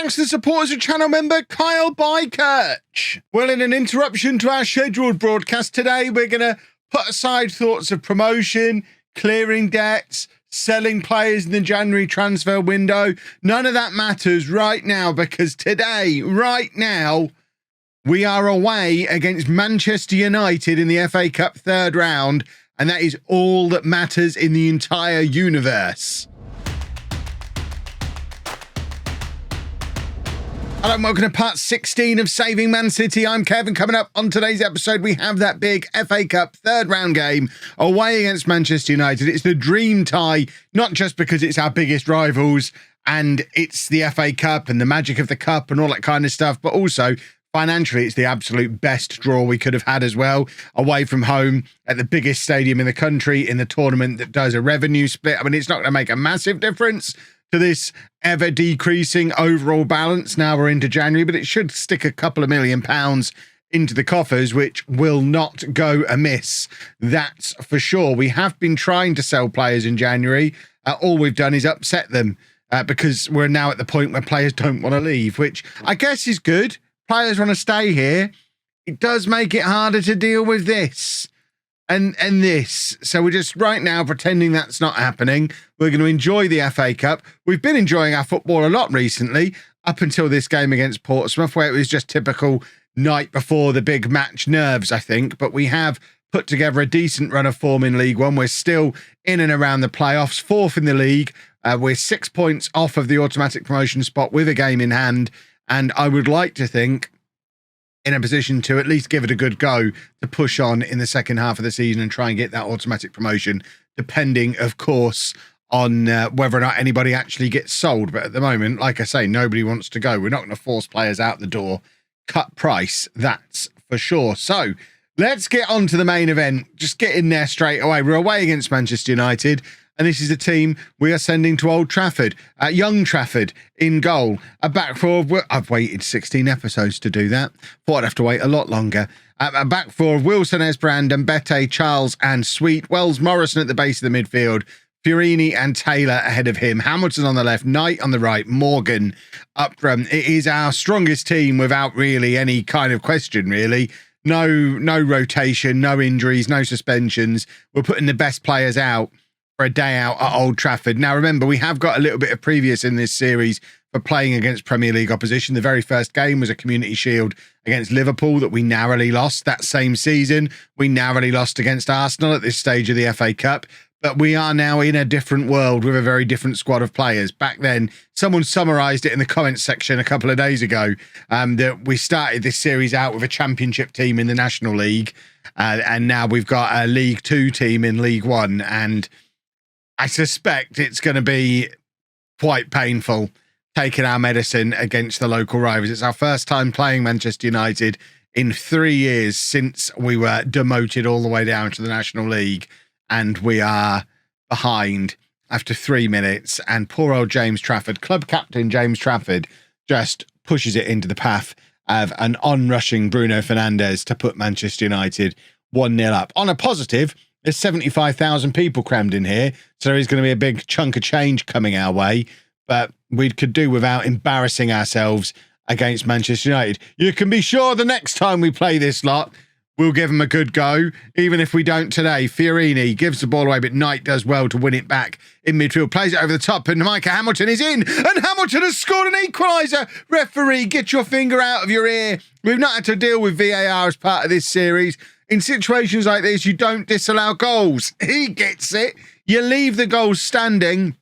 thanks to the supporters of channel member Kyle Bykirch. Well, in an interruption to our scheduled broadcast today, we're going to put aside thoughts of promotion, clearing debts, selling players in the January transfer window. None of that matters right now, because today, right now, we are away against Manchester United in the FA Cup third round, and that is all that matters in the entire universe. Hello and welcome to part 16 of Saving Man City. I'm Kevin. Coming up on today's episode, we have that big FA Cup third round game away against Manchester United. It's the dream tie, not just because it's our biggest rivals and it's the FA Cup and the magic of the cup and all that kind of stuff, but also financially, it's the absolute best draw we could have had as well, away from home at the biggest stadium in the country in the tournament that does a revenue split. I mean, it's not going to make a massive difference to this ever decreasing overall balance now we're into January, but it should stick a couple of £1 million into the coffers, which will not go amiss. That's for sure. We have been trying to sell players in January. All we've done is upset them because we're now at the point where players don't want to leave, which I guess is good. Players want to stay here. It does make it harder to deal with this and this. So we're just right now pretending that's not happening. We're going to enjoy the FA Cup. We've been enjoying our football a lot recently, up until this game against Portsmouth, where it was just typical night before the big match nerves, I think. But we have put together a decent run of form in League One. We're still in and around the playoffs, fourth in the league. We're 6 points off of the automatic promotion spot with a game in hand. And I would like to think in a position to at least give it a good go to push on in the second half of the season and try and get that automatic promotion, depending, of course, on whether or not anybody actually gets sold. But at the moment, like I say, nobody wants to go. We're not going to force players out the door. Cut price, that's for sure. So let's get on to the main event. Just get in there straight away. We're away against Manchester United. And this is the team we are sending to Old Trafford. Young Trafford in goal. A back four. I've waited 16 episodes to do that. Thought I'd have to wait a lot longer. A back four of Wilson, Esbrand, Mbete, Charles and Sweet. Wells, Morrison at the base of the midfield. Fiorini and Taylor ahead of him. Hamilton on the left. Knight on the right. Morgan up front. It is our strongest team without really any kind of question, really. No rotation, no injuries, no suspensions. We're putting the best players out for a day out at Old Trafford. Now, remember, we have got a little bit of previous in this series for playing against Premier League opposition. The very first game was a Community Shield against Liverpool that we narrowly lost that same season. We narrowly lost against Arsenal at this stage of the FA Cup. But we are now in a different world with a very different squad of players. Back then, someone summarised it in the comments section a couple of days ago that we started this series out with a championship team in the National League. And now we've got a League Two team in League One. And I suspect it's going to be quite painful taking our medicine against the local rivals. It's our first time playing Manchester United in 3 years since we were demoted all the way down to the National League. And we are behind after 3 minutes. And poor old James Trafford, club captain James Trafford, just pushes it into the path of an onrushing Bruno Fernandes to put Manchester United 1-0 up. On a positive, there's 75,000 people crammed in here, so there is going to be a big chunk of change coming our way, but we could do without embarrassing ourselves against Manchester United. You can be sure the next time we play this lot, we'll give them a good go, even if we don't today. Fiorini gives the ball away, but Knight does well to win it back in midfield, plays it over the top, and Micah Hamilton is in, and Hamilton has scored an equaliser. Referee, get your finger out of your ear. We've not had to deal with VAR as part of this series. In situations like this, you don't disallow goals. He gets it. You leave the goals standing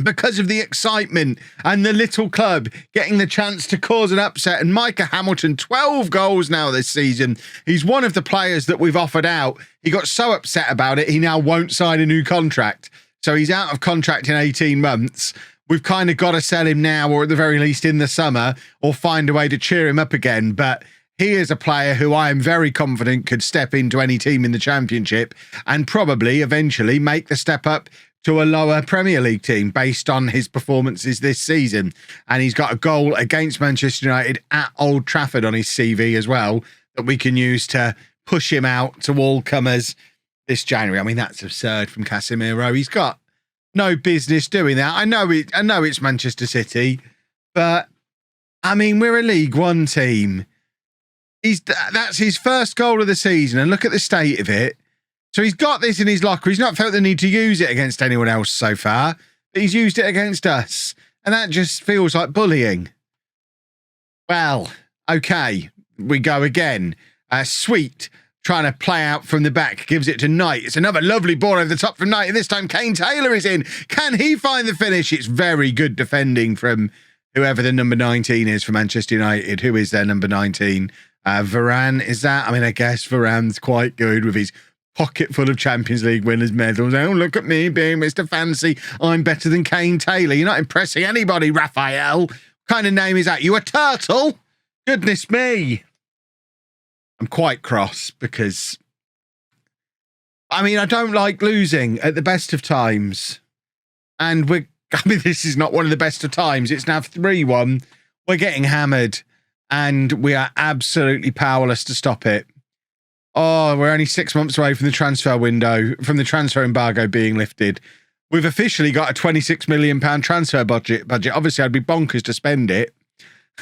because of the excitement and the little club getting the chance to cause an upset. And Micah Hamilton, 12 goals now this season. He's one of the players that we've offered out. He got so upset about it, he now won't sign a new contract. So he's out of contract in 18 months. We've kind of got to sell him now, or at the very least in the summer, or find a way to cheer him up again. But he is a player who I am very confident could step into any team in the Championship and probably eventually make the step up to a lower Premier League team based on his performances this season. And he's got a goal against Manchester United at Old Trafford on his CV as well that we can use to push him out to all comers this January. I mean, that's absurd from Casemiro. He's got no business doing that. I know it's Manchester City, but I mean, we're a League One team. That's his first goal of the season, and look at the state of it. So he's got this in his locker. He's not felt the need to use it against anyone else so far, but he's used it against us, and that just feels like bullying. Well, okay, we go again. Sweet, trying to play out from the back, gives it to Knight. It's another lovely ball over the top from Knight, and this time Kane Taylor is in. Can he find the finish? It's very good defending from whoever the number 19 is for Manchester United. Who is their number 19? Varane, is that? I mean, I guess Varane's quite good with his pocket full of Champions League winners' medals. Oh, look at me being Mr. Fancy. I'm better than Kane Taylor. You're not impressing anybody, Raphael. What kind of name is that? You a turtle? Goodness me. I'm quite cross because, I mean, I don't like losing at the best of times. And this is not one of the best of times. It's now 3-1. We're getting hammered and we are absolutely powerless to stop it. Oh, we're only 6 months away from the transfer window, from the transfer embargo being lifted. We've officially got a £26 million transfer budget. Obviously, I'd be bonkers to spend it.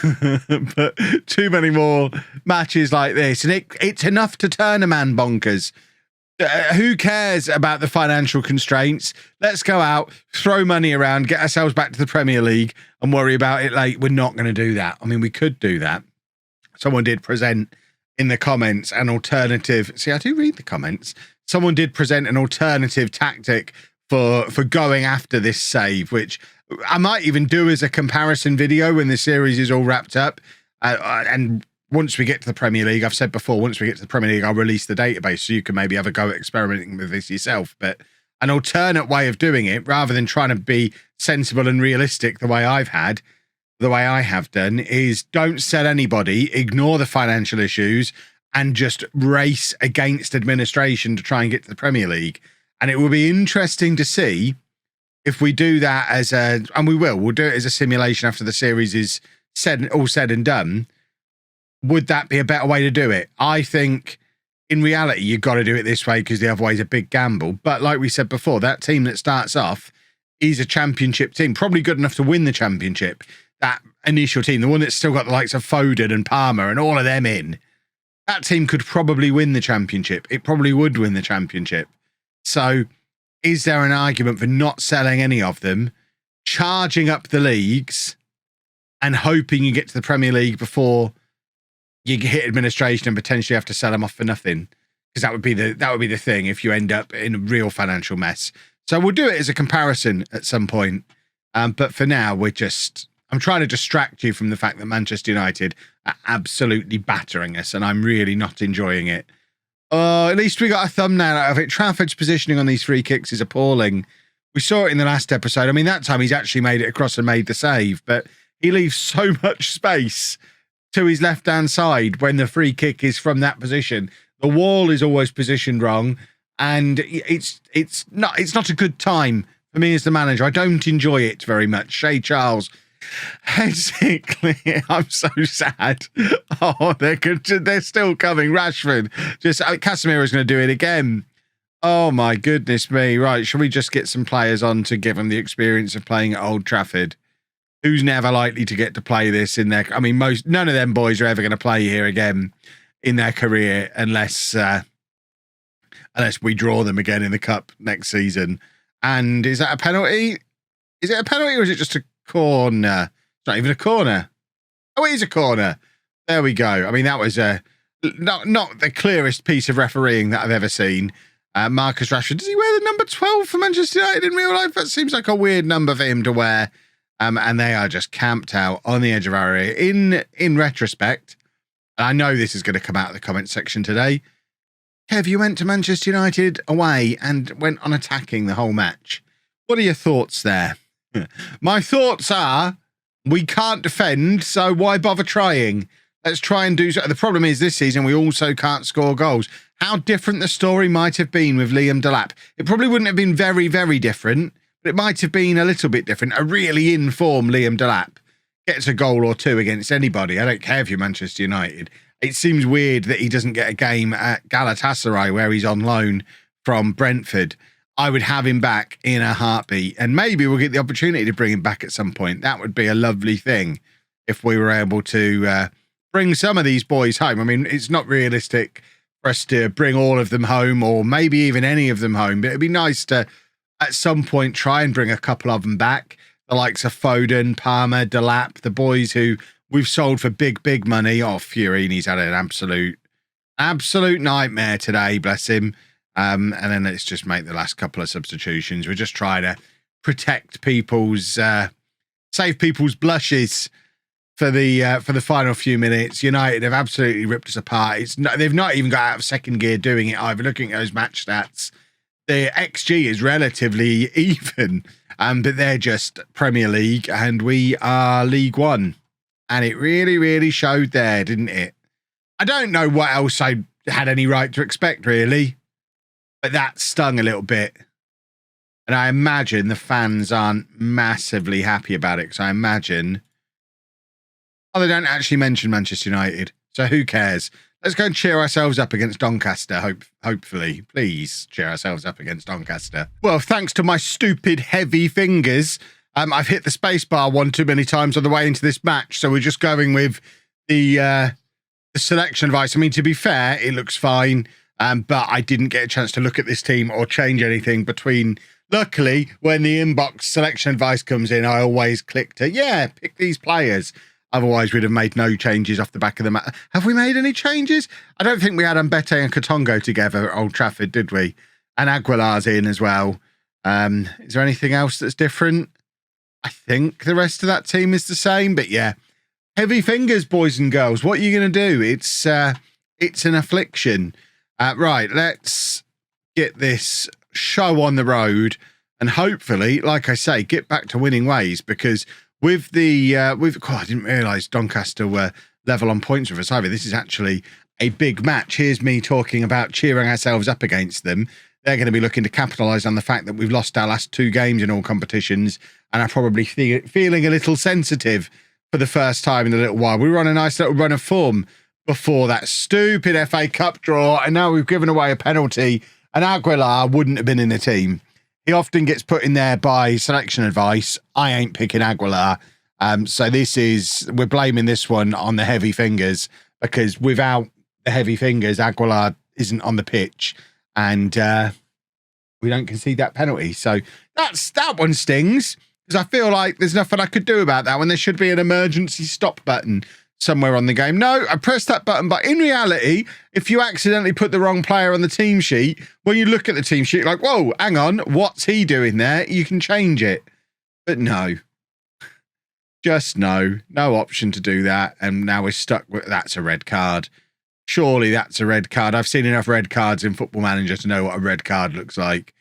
But too many more matches like this. And it's enough to turn a man bonkers. Who cares about the financial constraints? Let's go out, throw money around, get ourselves back to the Premier League and worry about it later. We're not going to do that. I mean, we could do that. Someone did present in the comments an alternative. See, I do read the comments. Someone did present an alternative tactic for going after this save, which I might even do as a comparison video when the series is all wrapped up. And once we get to the Premier League, I've said before, once we get to the Premier League, I'll release the database so you can maybe have a go at experimenting with this yourself. But an alternate way of doing it, rather than trying to be sensible and realistic the way I have done, is don't sell anybody, ignore the financial issues, and just race against administration to try and get to the Premier League. And it will be interesting to see if we do that and we'll do it as a simulation after the series is all said and done. Would that be a better way to do it? I think in reality, you've got to do it this way because the other way is a big gamble. But like we said before, that team that starts off is a championship team, probably good enough to win the championship. That initial team, the one that's still got the likes of Foden and Palmer and all of them in, that team could probably win the championship. It probably would win the championship. So is there an argument for not selling any of them, charging up the leagues and hoping you get to the Premier League before you hit administration and potentially have to sell them off for nothing? Because that would be the thing if you end up in a real financial mess. So we'll do it as a comparison at some point. But for now, I'm trying to distract you from the fact that Manchester United are absolutely battering us, and I'm really not enjoying it. At least we got a thumbnail out of it. Trafford's positioning on these free kicks is appalling. We saw it in the last episode. I mean, that time he's actually made it across and made the save, but he leaves so much space to his left-hand side when the free kick is from that position. The wall is always positioned wrong, and it's not a good time for me as the manager. I don't enjoy it very much. Shay Charles, basically, I'm so sad. Oh, they're still coming. Rashford, Casemiro's going to do it again. Oh my goodness me! Right, shall we just get some players on to give them the experience of playing at Old Trafford? Who's never likely to get to play this in their... I mean, none of them boys are ever going to play here again in their career unless we draw them again in the cup next season. And is that a penalty? Is it a penalty or is it just a corner? It's not even a corner. Oh, it is a corner. There we go. I mean, that was not the clearest piece of refereeing that I've ever seen. Marcus Rashford, does he wear the number 12 for Manchester United in real life? That seems like a weird number for him to wear. And they are just camped out on the edge of our area. In retrospect, and I know this is going to come out of the comment section today, Kev, you went to Manchester United away and went on attacking the whole match. What are your thoughts there? My thoughts are, we can't defend, so why bother trying? Let's try and do so. The problem is this season, we also can't score goals. How different the story might have been with Liam Delap. It probably wouldn't have been very, very different, but it might have been a little bit different. A really in-form Liam Delap gets a goal or two against anybody. I don't care if you're Manchester United. It seems weird that he doesn't get a game at Galatasaray where he's on loan from Brentford. I would have him back in a heartbeat, and maybe we'll get the opportunity to bring him back at some point. That would be a lovely thing. if we were able to bring some of these boys home. I mean, it's not realistic for us to bring all of them home or maybe even any of them home, but it'd be nice to, at some point, try and bring a couple of them back. The likes of Foden, Palmer, Delap, the boys who we've sold for big money. Oh, Fiorini's had an absolute nightmare today, bless him. And then let's just make the last couple of substitutions. We're just trying to protect people's, save people's blushes for the final few minutes. United have absolutely ripped us apart. They've not even got out of second gear doing it either. Looking at those match stats, the XG is relatively even, but they're just Premier League and we are League One. And it really showed there, didn't it? I don't know what else I had any right to expect, really. But that stung a little bit. And I imagine the fans aren't massively happy about it, because I imagine... Oh, they don't actually mention Manchester United. So who cares? Let's go and cheer ourselves up against Doncaster, hopefully. Please cheer ourselves up against Doncaster. Well, thanks to my stupid heavy fingers, I've hit the spacebar one too many times on the way into this match. So we're just going with the selection advice. I mean, to be fair, it looks fine. But I didn't get a chance to look at this team or change anything between... Luckily, when the inbox selection advice comes in, I always click to, yeah, pick these players. Otherwise, we'd have made no changes off the back of the match. Have we made any changes? I don't think we had Mbete and Katongo together at Old Trafford, did we? And Aguilar's in as well. Is there anything else that's different? I think the rest of that team is the same. But yeah, heavy fingers, boys and girls. What are you going to do? It's an affliction. Right, let's get this show on the road and hopefully, like I say, get back to winning ways, because with the I didn't realise Doncaster were level on points with us either. This is actually a big match. Here's me talking about cheering ourselves up against them. They're going to be looking to capitalise on the fact that we've lost our last 2 games in all competitions and are probably feeling a little sensitive for the first time in a little while. We were on a nice little run of form before that stupid FA Cup draw, and now we've given away a penalty, and Aguilar wouldn't have been in the team. He often gets put in there by selection advice. I ain't picking Aguilar. So we're blaming this one on the heavy fingers, because without the heavy fingers, Aguilar isn't on the pitch, and we don't concede that penalty. So that one stings, because I feel like there's nothing I could do about that when there should be an emergency stop button somewhere on the game. No, I pressed that button, but in reality, if you accidentally put the wrong player on the team sheet, when you look at the team sheet, like, whoa, hang on, what's he doing there? You can change it. But no. Just no option to do that. And now we're stuck with, that's a red card. Surely that's a red card. I've seen enough red cards in Football Manager to know what a red card looks like.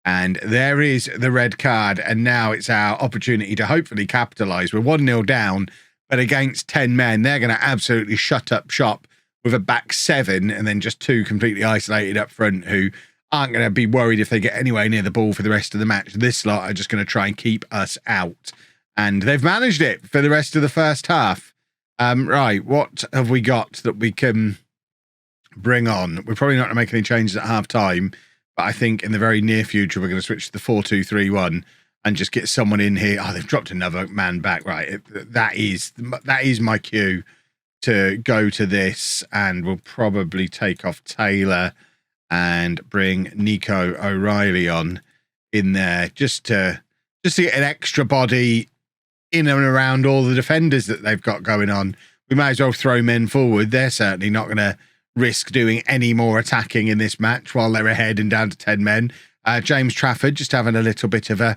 And there is the red card. And now it's our opportunity to hopefully capitalise. We're 1-0 down. But against 10 men, they're going to absolutely shut up shop with a back 7 and then just 2 completely isolated up front who aren't going to be worried if they get anywhere near the ball for the rest of the match. This lot are just going to try and keep us out. And they've managed it for the rest of the first half. Right, what have we got that we can bring on? We're probably not going to make any changes at half time, but I think in the very near future, we're going to switch to the 4-2-3-1. And just get someone in here. Oh, they've dropped another man back. Right, that is my cue to go to this, and we'll probably take off Taylor and bring Nico O'Reilly on in there just to get an extra body in and around all the defenders that they've got going on. We may as well throw men forward. They're certainly not going to risk doing any more attacking in this match while they're ahead and down to 10 men. James Trafford just having a little bit of a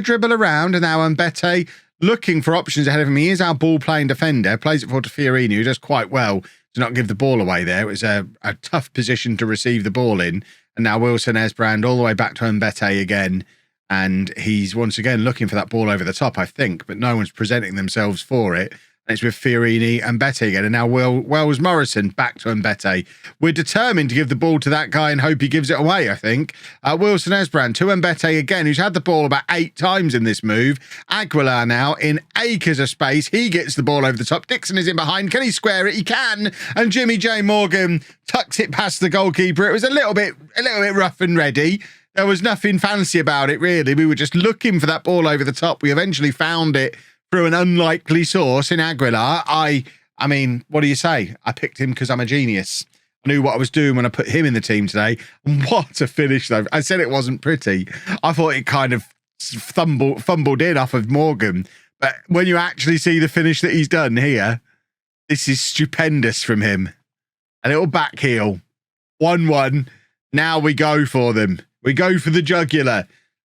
dribble around, and now Mbete looking for options ahead of him. He is our ball-playing defender, plays it forward to Fiorini, who does quite well to not give the ball away there. It was a tough position to receive the ball in, and now Wilson Esbrand all the way back to Mbete again, and he's once again looking for that ball over the top, I think, but no one's presenting themselves for it. And it's with Fiorini and Mbete again. And now Wells Morrison back to Mbete. We're determined to give the ball to that guy and hope he gives it away, I think. Wilson Esbrand to Mbete again, who's had the ball about 8 times in this move. Aguilar now in acres of space. He gets the ball over the top. Dixon is in behind. Can he square it? He can. And Jimmy J. Morgan tucks it past the goalkeeper. It was a little bit rough and ready. There was nothing fancy about it, really. We were just looking for that ball over the top. We eventually found it through an unlikely source in Aguilar. I mean, what do you say? I picked him because I'm a genius. I knew what I was doing when I put him in the team today. And what a finish, though. I said it wasn't pretty. I thought it kind of fumbled in off of Morgan. But when you actually see the finish that he's done here, this is stupendous from him. A little back heel. 1-1. Now we go for them. We go for the jugular.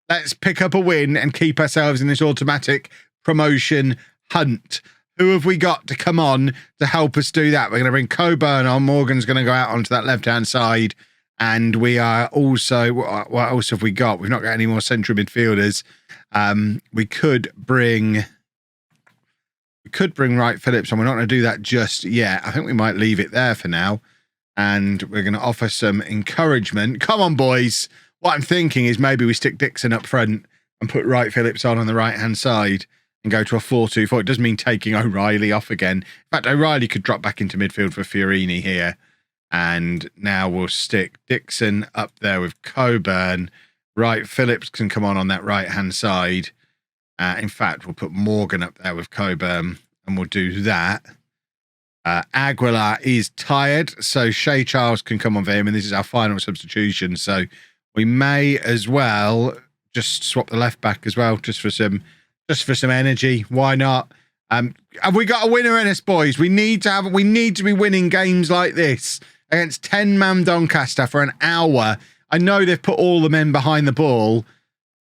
Let's pick up a win and keep ourselves in this automatic promotion hunt. Who have we got to come on to help us do that? We're going to bring Coburn on. Morgan's going to go out onto that left-hand side. And we are also... What else have we got? We've not got any more central midfielders. We could bring Wright Phillips on. We're not going to do that just yet. I think we might leave it there for now. And we're going to offer some encouragement. Come on, boys. What I'm thinking is maybe we stick Dixon up front and put Wright Phillips on the right-hand side and go to a 4-2-4. It does mean taking O'Reilly off again. In fact, O'Reilly could drop back into midfield for Fiorini here. And now we'll stick Dixon up there with Coburn. Wright Phillips can come on that right-hand side. In fact, we'll put Morgan up there with Coburn and we'll do that. Aguilar is tired, so Shea Charles can come on for him, and this is our final substitution. So we may as well just swap the left back as well, just for some energy. Why not? Have we got a winner in us, boys? We need to be winning games like this against 10-man Doncaster for an hour. I know they've put all the men behind the ball,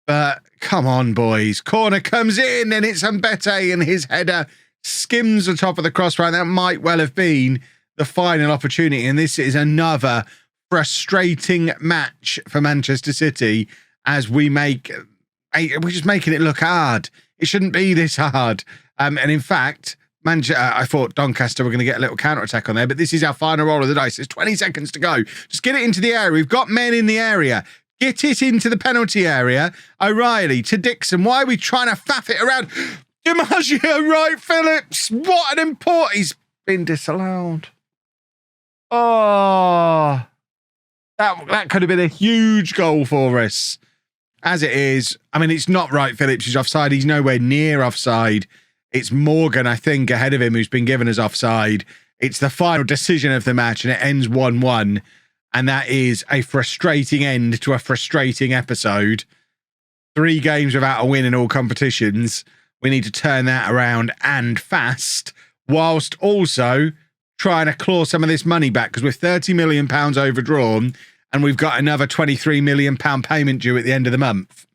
but come on, boys. Corner comes in, and it's Mbete, and his header skims the top of the crossbar. That might well have been the final opportunity. And this is another frustrating match for Manchester City as we're just making it look hard. It shouldn't be this hard. And in fact, I thought Doncaster were going to get a little counter-attack on there, but this is our final roll of the dice. There's 20 seconds to go. Just get it into the area. We've got men in the area. Get it into the penalty area. O'Reilly to Dixon. Why are we trying to faff it around? DiMaggio, Wright Phillips. What an import. He's been disallowed. Oh, that could have been a huge goal for us. As it is, I mean, it's not Wright Phillips who's offside. He's nowhere near offside. It's Morgan, I think, ahead of him who's been given as offside. It's the final decision of the match, and it ends 1-1. And that is a frustrating end to a frustrating episode. 3 games without a win in all competitions. We need to turn that around and fast, whilst also trying to claw some of this money back, because we're £30 million overdrawn and we've got another £23 million payment due at the end of the month.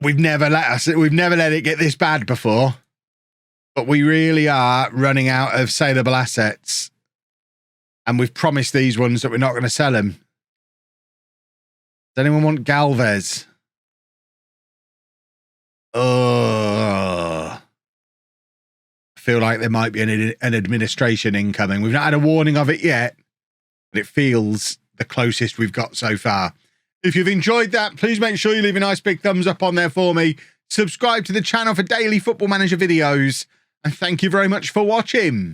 We've never let it get this bad before, but we really are running out of saleable assets, and we've promised these ones that we're not going to sell them. Does anyone want Galvez? I feel like there might be an administration incoming. We've not had a warning of it yet, but it feels the closest we've got so far. If you've enjoyed that, please make sure you leave a nice big thumbs up on there for me. Subscribe to the channel for daily Football Manager videos. And thank you very much for watching.